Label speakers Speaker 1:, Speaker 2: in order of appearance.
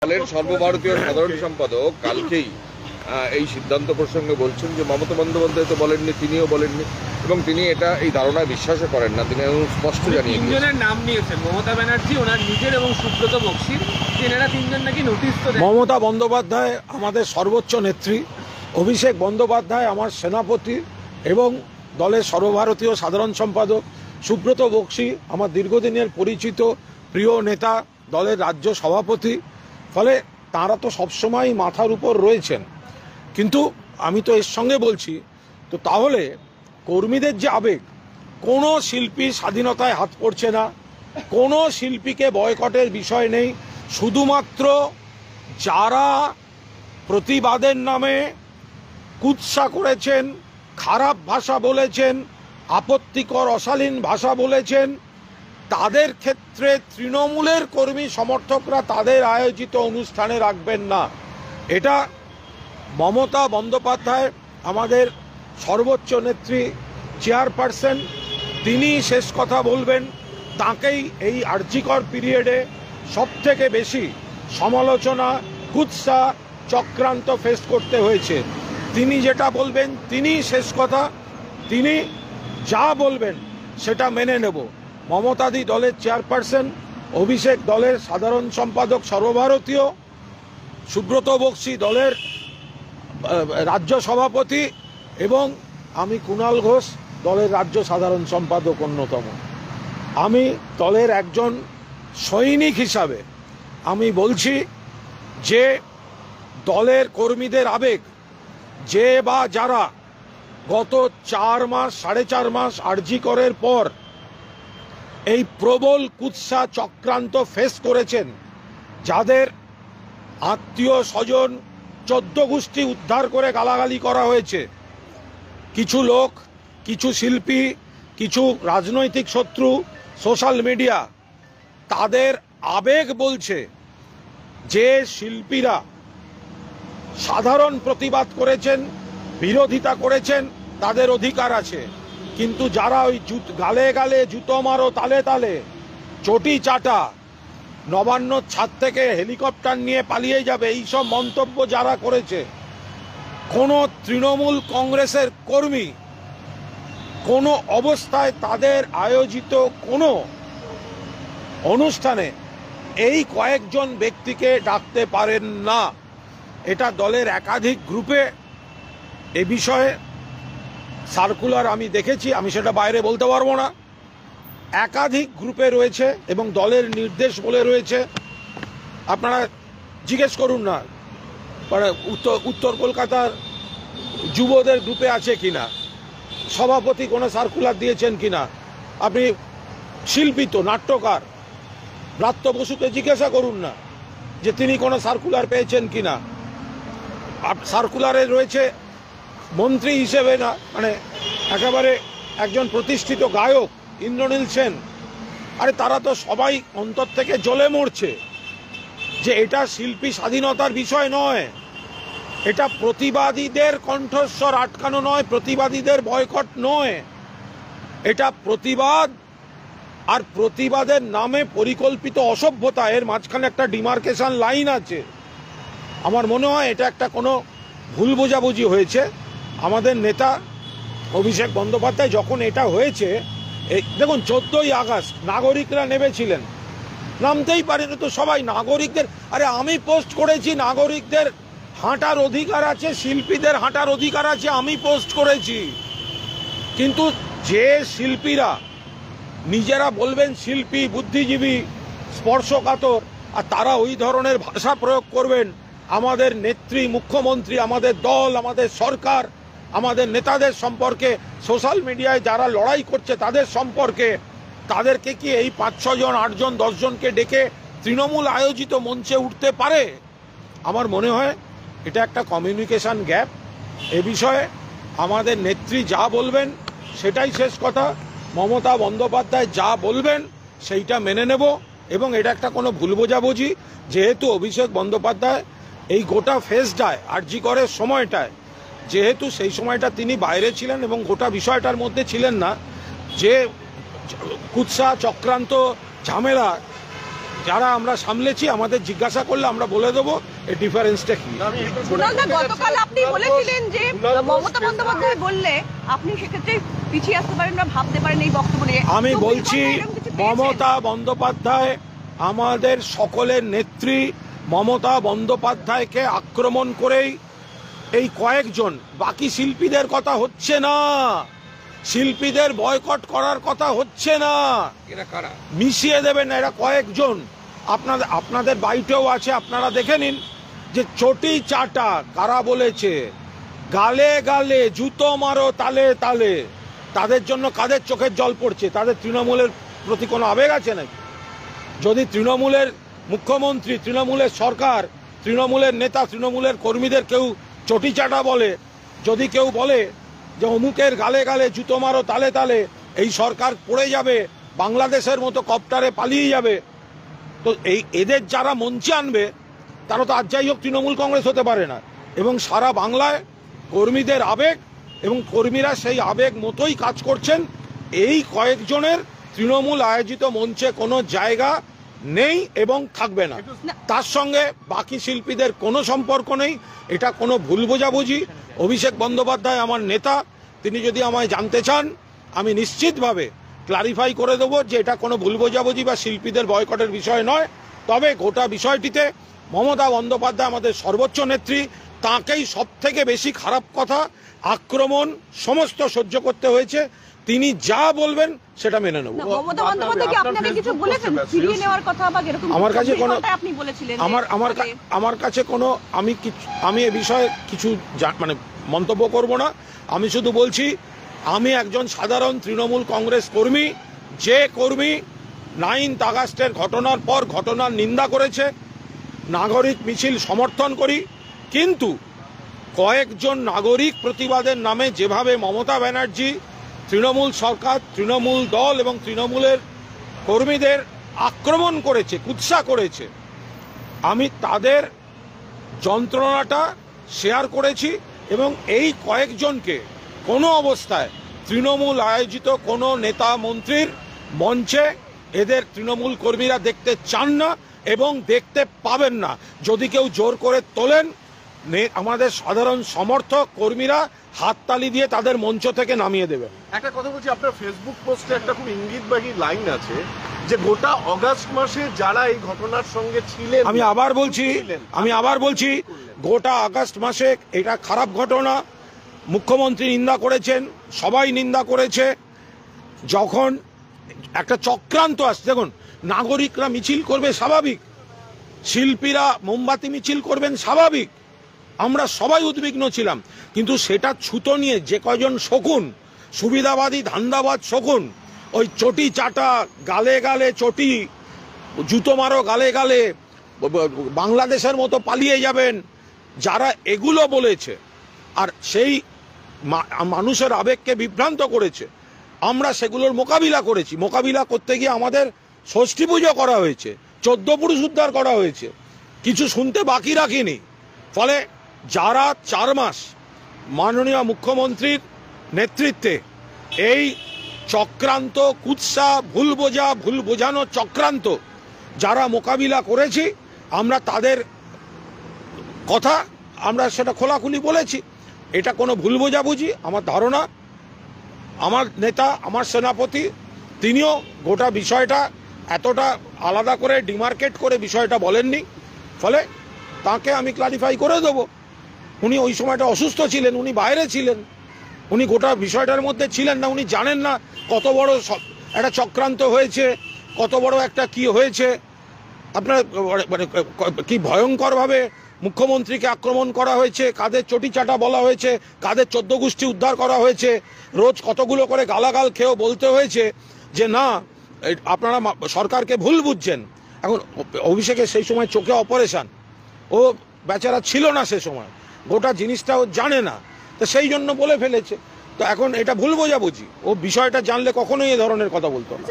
Speaker 1: দলের সর্বভারতীয় সাধারণ সম্পাদক কালকেই এই সিদ্ধান্ত প্রসঙ্গে বলছেন যে মমতা বন্দ্যোপাধ্যায় তো বলেননি, তিনিও বলেননি এবং তিনি এই ধারণায় বিশ্বাসও করেন না। তিনি স্পষ্ট জানিয়ে
Speaker 2: তিনজনের নাম নিয়েছেন, মমতা ব্যানার্জি, ওনার নিজের এবং সুব্রত বক্সির। এনারা তিনজন নাকি নোটিশ তো দেন।
Speaker 3: মমতা বন্দ্যোপাধ্যায় আমাদের সর্বোচ্চ নেত্রী, অভিষেক বন্দ্যোপাধ্যায় আমার সেনাপতি এবং দলের সর্বভারতীয় সাধারণ সম্পাদক, সুব্রত বক্সি আমার দীর্ঘদিনের পরিচিত প্রিয় নেতা, দলের রাজ্য সভাপতি। ফলে তাঁরা তো সবসময় মাথার উপর রয়েছেন। কিন্তু আমি তো এর সঙ্গে বলছি, তো তাহলে কর্মীদের যে আবেগ, কোনো শিল্পী স্বাধীনতায় হাত পড়ছে না, কোনো শিল্পীকে বয়কটের বিষয় নেই। শুধুমাত্র যারা প্রতিবাদের নামে কুৎসা করেছেন, খারাপ ভাষা বলেছেন, আপত্তিকর অশালীন ভাষা বলেছেন, তাদের ক্ষেত্রে তৃণমূলের কর্মী সমর্থকরা তাদের আয়োজিত অনুষ্ঠানে রাখবেন না। এটা মমতা বন্দ্যোপাধ্যায় আমাদের সর্বোচ্চ নেত্রী, চেয়ারপারসন, তিনি শেষ কথা বলবেন। তাঁকেই এই আর্জিকর পিরিয়ডে সবথেকে বেশি সমালোচনা, কুৎসা, চক্রান্ত ফেস করতে হয়েছে। তিনি যেটা বলবেন তিনি শেষ কথা, তিনি যা বলবেন সেটা মেনে নেব। মমতাদি দলের চেয়ারপারসন, অভিষেক দলের সাধারণ সম্পাদক সর্বভারতীয়, সুব্রত বক্সি দলের রাজ্য সভাপতি এবং আমি কুণাল ঘোষ দলের রাজ্য সাধারণ সম্পাদক অন্যতম। আমি দলের একজন সৈনিক হিসাবে আমি বলছি যে দলের কর্মীদের আবেগ, যে বা যারা গত 4 মাস 4.5 মাস আরজি করের পর এই প্রবল কুৎসা চক্রান্ত ফেস করেছেন, যাদের আত্মীয় স্বজন 14 গোষ্ঠী উদ্ধার করে গালাগালি করা হয়েছে, কিছু লোক, কিছু শিল্পী, কিছু রাজনৈতিক শত্রু, সোশ্যাল মিডিয়া, তাদের আবেগ বলছে যে শিল্পীরা সাধারণ প্রতিবাদ করেছেন, বিরোধিতা করেছেন, তাদের অধিকার আছে। কিন্তু যারা ওই গালে গালে জুতো মারো, তালে তালে চটি চাটা, নবান্নর ছাদ থেকে হেলিকপ্টার নিয়ে পালিয়ে যাবে, এইসব মন্তব্য যারা করেছে, কোনো তৃণমূল কংগ্রেসের কর্মী কোনো অবস্থায় তাদের আয়োজিত কোনো অনুষ্ঠানে এই কয়েকজন ব্যক্তিকে ডাকতে পারেন না। এটা দলের একাধিক গ্রুপে এ বিষয়ে সার্কুলার আমি দেখেছি, আমি সেটা বাইরে বলতে পারবো না। একাধিক গ্রুপে রয়েছে এবং দলের নির্দেশ বলে রয়েছে। আপনারা জিজ্ঞেস করুন না উত্তর কলকাতার যুবদের গ্রুপে আছে কিনা, সভাপতি কোনো সার্কুলার দিয়েছেন কিনা। আপনি শিল্পী তো, নাট্যকার ব্রাত্য বসুকে জিজ্ঞাসা করুন না যে তিনি কোনো সার্কুলার পেয়েছেন কিনা। সার্কুলারে রয়েছে মন্ত্রী হিসেবে না, মানে একেবারে একজন প্রতিষ্ঠিত গায়ক ইন্দ্রনীল সেন। আরে তারা তো সবাই অন্তর থেকে জ্বলে মরছে যে এটা শিল্পী স্বাধীনতার বিষয় নয়, এটা প্রতিবাদীদের কণ্ঠস্বর আটকানো নয়, প্রতিবাদীদের বয়কট নয়, এটা প্রতিবাদ আর প্রতিবাদের নামে পরিকল্পিত অসভ্যতা। এর মাঝখানে একটা ডিমার্কেশন লাইন আছে। আমার মনে হয় এটা একটা কোনো ভুল বোঝাবুঝি হয়েছে। আমাদের নেতা অভিষেক বন্দ্যোপাধ্যায় যখন এটা হয়েছে, দেখুন 14ই আগস্ট নাগরিকরা নেমেছিলেন, নামতেই পারেনি তো সবাই। নাগরিকদের, আরে আমি পোস্ট করেছি নাগরিকদের হাঁটার অধিকার আছে, শিল্পীদের হাঁটার অধিকার আছে, আমি পোস্ট করেছি। কিন্তু যে শিল্পীরা নিজেরা বলবেন শিল্পী, বুদ্ধিজীবী, স্পর্শকাতর, আর তারা ওই ধরনের ভাষা প্রয়োগ করবেন আমাদের নেত্রী, মুখ্যমন্ত্রী, আমাদের দল, আমাদের সরকার, আমাদের নেতাদের সম্পর্কে, সোশ্যাল মিডিয়ায় যারা লড়াই করছে তাদের সম্পর্কে, তাদেরকে কি এই 5-6 জন, 8 জন, 10 জনকে ডেকে তৃণমূল আয়োজিত মঞ্চে উঠতে পারে? আমার মনে হয় এটা একটা কমিউনিকেশন গ্যাপ। এ বিষয়ে আমাদের নেত্রী যা বলবেন সেটাই শেষ কথা। মমতা বন্দ্যোপাধ্যায় যা বলবেন সেইটা মেনে নেব এবং এটা একটা কোনো ভুল বোঝাবুঝি। যেহেতু অভিষেক বন্দ্যোপাধ্যায় এই গোটা ফেজটায়, আরজি করের সময়টায়, যেহেতু সেই সময়টা তিনি বাইরে ছিলেন এবং গোটা বিষয়টার মধ্যে ছিলেন না, যে কুৎসা চক্রান্ত ঝামেলা যারা আমরা সামলেছি আমাদের জিজ্ঞাসা করলে আমরা বলে দেবো এই ডিফারেন্সটা কি।
Speaker 4: কুণালদা, গতকাল আপনি বলেছিলেন যে মমতা বন্দ্যোপাধ্যায় বললে আপনি সেক্ষেত্রে পিছিয়ে আসতে পারেন না, ভাবতে পারেন এই বক্তব্য নিয়ে।
Speaker 3: আমি
Speaker 4: তো
Speaker 3: বলছি
Speaker 4: এরকম কিছু পেয়েছেন?
Speaker 3: মমতা বন্দ্যোপাধ্যায় আমাদের সকলের নেত্রী। মমতা বন্দ্যোপাধ্যায়কে আক্রমণ করেই এই কয়েকজন, বাকি শিল্পীদের কথা হচ্ছে না, শিল্পীদের বয়কট করার কথা হচ্ছে না,
Speaker 1: এরা কারা?
Speaker 3: মিশিয়ে দেবেন না, এরা কয়েকজন আপনাদের বাড়িতেও আছে, আপনারা দেখে নিন যে চটি চাটা কারা বলেছে, গালে গালে জুতো মারো তালে তালে, তাদের জন্য কাদের চোখের জল পড়ছে? তাদের তৃণমূলের প্রতি কোনো আবেগ আছে নাকি? যদি তৃণমূলের মুখ্যমন্ত্রী, তৃণমূলের সরকার, তৃণমূলের নেতা, তৃণমূলের কর্মীদের কেউ চটি চাটা বলে, যদি কেউ বলে যে অমুকের গালে গালে জুতো মারো তালে তালে, এই সরকার পড়ে যাবে, বাংলাদেশের মতো কপ্টারে পালিয়ে যাবে, তো এদের যারা মঞ্চে আনবে তারা তো আর যাই হোক তৃণমূল কংগ্রেস হতে পারে না। এবং সারা বাংলায় কর্মীদের আবেগ এবং কর্মীরা সেই আবেগ মতোই কাজ করছেন। এই কয়েকজনের তৃণমূল আয়োজিত মঞ্চে কোনো জায়গা নেই এবং থাকবে না। তার সঙ্গে বাকি শিল্পীদের কোনো সম্পর্ক নেই, এটা কোনো ভুল বোঝাবুঝি। অভিষেক বন্দ্যোপাধ্যায় আমার নেতা, তিনি যদি আমায় জানতে চান আমি নিশ্চিতভাবে ক্লারিফাই করে দেবো যে এটা কোনো ভুল বোঝাবুঝি বা শিল্পীদের বয়কটের বিষয় নয়। তবে গোটা বিষয়টিতে মমতা বন্দ্যোপাধ্যায় আমাদের সর্বোচ্চ নেত্রী, তাঁকেই সব থেকে বেশি খারাপ কথা, আক্রমণ সমস্ত সহ্য করতে হয়েছে। তিনি যা বলবেন সেটা মেনে নেব।
Speaker 4: না, মমতা বন্দ্যোপাধ্যায় কি আপনাকে কিছু বলেছেন ফিরিয়ে নেওয়ার কথা বা এরকম?
Speaker 3: আমার কাছে কোনো,
Speaker 4: আপনি বলেছিলেন
Speaker 3: আমার কাছে কোনো, আমি এ বিষয়ে কিছু মানে মন্তব্য করব না। আমি শুধু বলছি আমি একজন সাধারণ তৃণমূল কংগ্রেস কর্মী, যে কর্মী 9 আগস্টের ঘটনার পর ঘটনার নিন্দা করেছে, নাগরিক মিছিল সমর্থন করি, কিন্তু কয়েকজন নাগরিক প্রতিবাদের নামে যেভাবে মমতা ব্যানার্জি, তৃণমূল সরকার, তৃণমূল দল এবং তৃণমূলের কর্মীদের আক্রমণ করেছে, কুৎসা করেছে, আমি তাদের যন্ত্রণাটা শেয়ার করেছি এবং এই কয়েকজনকে কোনো অবস্থায় তৃণমূল আয়োজিত কোনো নেতা মন্ত্রীর মঞ্চে এদের তৃণমূল কর্মীরা দেখতে চান না এবং দেখতে পাবেন না। যদি কেউ জোর করে তোলেন, আমাদের সাধারণ সমর্থক কর্মীরা হাততালি দিয়ে তাদের মঞ্চ থেকে নামিয়ে দেবে।
Speaker 5: একটা কথা বলছি, আপনার ফেসবুক পোস্টে একটা খুব ইঙ্গিতবাহী লাইন আছে যে গোটা অগাস্ট মাসে যারা এই ঘটনার সঙ্গে ছিলেন,
Speaker 3: আমি আবার বলছি গোটা আগস্ট মাসে এটা খারাপ ঘটনা, মুখ্যমন্ত্রী নিন্দা করেছেন, সবাই নিন্দা করেছে। যখন একটা চক্রান্ত আসছে, দেখুন নাগরিকরা মিছিল করবে স্বাভাবিক, শিল্পীরা মোমবাতি মিছিল করবেন স্বাভাবিক, আমরা সবাই উদ্বিগ্ন ছিলাম, কিন্তু সেটা ছুতো নিয়ে যে কয়জন শকুন, সুবিধাবাদী ধান্দাবাজ শকুন, ওই চটি চাটা, গালে গালে চটি, জুতো মারো গালে গালে, বাংলাদেশের মতো পালিয়ে যাবেন, যারা এগুলো বলেছে আর সেই মানুষের আবেগকে বিভ্রান্ত করেছে, আমরা সেগুলোর মোকাবিলা করেছি। মোকাবিলা করতে গিয়ে আমাদের ষষ্ঠী পুজো করা হয়েছে, 14 পুরুষ উদ্ধার করা হয়েছে, কিছু শুনতে বাকি রাখিনি। ফলে যারা 4 মাস মাননীয় মুখ্যমন্ত্রীর নেতৃত্বে এই চক্রান্ত, কুৎসা, ভুল বোঝানো চক্রান্ত যারা মোকাবিলা করেছি, আমরা তাদের কথা আমরা সেটা খোলাখুলি বলেছি। এটা কোনো ভুল বোঝাবুঝি, আমার ধারণা আমার নেতা, আমার সেনাপতি, তিনিও গোটা বিষয়টা এতটা আলাদা করে ডিমার্কেট করে বিষয়টা বলেননি। ফলে তাকে আমি ক্লারিফাই করে দেবো। উনি ওই সময়টা অসুস্থ ছিলেন, উনি বাইরে ছিলেন, উনি গোটা বিষয়টার মধ্যে ছিলেন না, উনি জানেন না কত বড় একটা চক্রান্ত হয়েছে, কত বড় একটা কি হয়েছে। আপনার মানে কি ভয়ঙ্করভাবে মুখ্যমন্ত্রীকে আক্রমণ করা হয়েছে, কাদের চটি চাটা বলা হয়েছে, কাদের 14 গোষ্ঠী উদ্ধার করা হয়েছে, রোজ কতগুলো করে গালাগাল খেয়েও বলতে হয়েছে যে না আপনারা সরকারকে ভুল বুঝছেন। এখন অভিষেকের সেই সময় চোখে অপারেশন, ও বেচারা ছিল না সে সময়, গোটা জিনিসটা ও জানে না, তো সেই জন্য বলে ফেলেছে। তো এখন এটা ভুল বোঝাবুঝি, ও বিষয়টা জানলে কখনোই এ ধরনের কথা বলতো না।